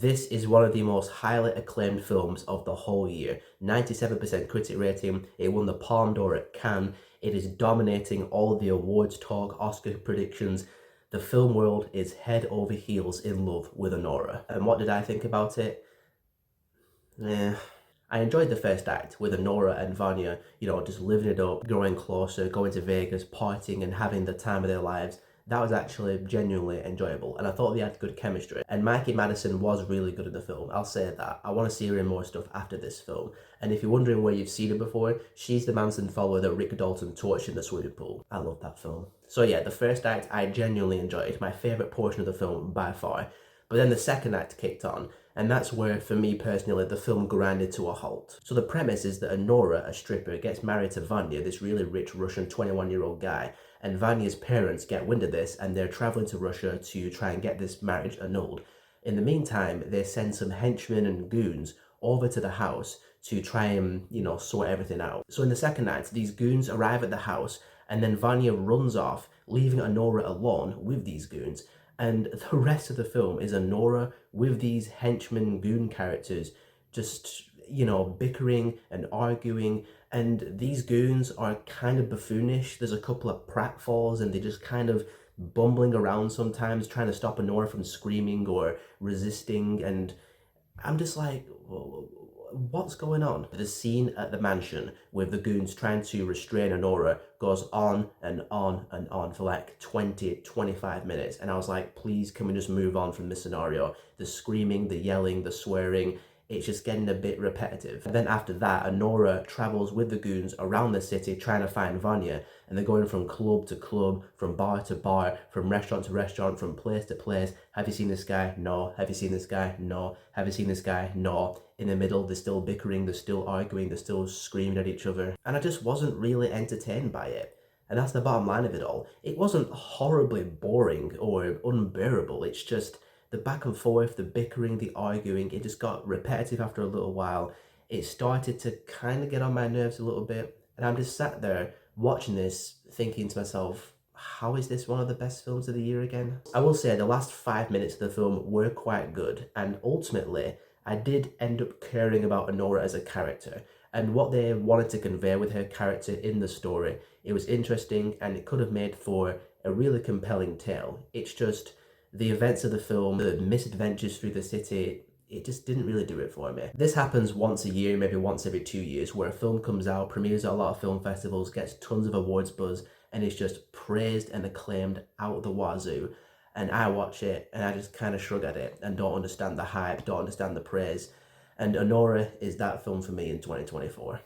This is one of the most highly acclaimed films of the whole year. 97% critic rating. It won the Palme d'Or at Cannes. It is dominating all the awards talk, Oscar predictions. The film world is head over heels in love with Anora. And what did I think about it? I enjoyed the first act with Anora and Vanya, just living it up, growing closer, going to Vegas, partying and having the time of their lives. That was actually genuinely enjoyable, and I thought they had good chemistry. And Mikey Madison was really good in the film, I'll say that. I want to see her in more stuff after this film. And if you're wondering where you've seen her before, she's the Manson follower that Rick Dalton torched in the swimming pool. I love that film. So yeah, the first act I genuinely enjoyed, my favourite portion of the film by far. But then the second act kicked on, and that's where, for me personally, the film grinded to a halt. So the premise is that Anora, a stripper, gets married to Vanya, this really rich Russian 21-year-old guy, and Vanya's parents get wind of this and they're traveling to Russia to try and get this marriage annulled. In the meantime, they send some henchmen and goons over to the house to try and, sort everything out. So in the second act, these goons arrive at the house and then Vanya runs off, leaving Anora alone with these goons. And the rest of the film is Anora with these henchmen goon characters just, bickering and arguing. And these goons are kind of buffoonish. There's a couple of pratfalls and they just kind of bumbling around sometimes, trying to stop Anora from screaming or resisting. And I'm just like, what's going on? The scene at the mansion with the goons trying to restrain Anora goes on and on and on for like 20-25 minutes. And I was like, please, can we just move on from this scenario? The screaming, the yelling, the swearing, it's just getting a bit repetitive. And then after that, Anora travels with the goons around the city trying to find Vanya, and they're going from club to club, from bar to bar, from restaurant to restaurant, from place to place. Have you seen this guy? No. Have you seen this guy? No. Have you seen this guy? No. In the middle, they're still bickering, they're still arguing, they're still screaming at each other. And I just wasn't really entertained by it. And that's the bottom line of it all. It wasn't horribly boring or unbearable, it's just the back and forth, the bickering, the arguing, it just got repetitive after a little while. It started to kind of get on my nerves a little bit. And I'm just sat there watching this, thinking to myself, how is this one of the best films of the year again? I will say the last 5 minutes of the film were quite good. And ultimately, I did end up caring about Anora as a character. And what they wanted to convey with her character in the story, it was interesting and it could have made for a really compelling tale. It's just the events of the film, the misadventures through the city, it just didn't really do it for me. This happens once a year, maybe once every 2 years, where a film comes out, premieres at a lot of film festivals, gets tons of awards buzz, and is just praised and acclaimed out the wazoo. And I watch it and I just kind of shrug at it and don't understand the hype, don't understand the praise. And Anora is that film for me in 2024.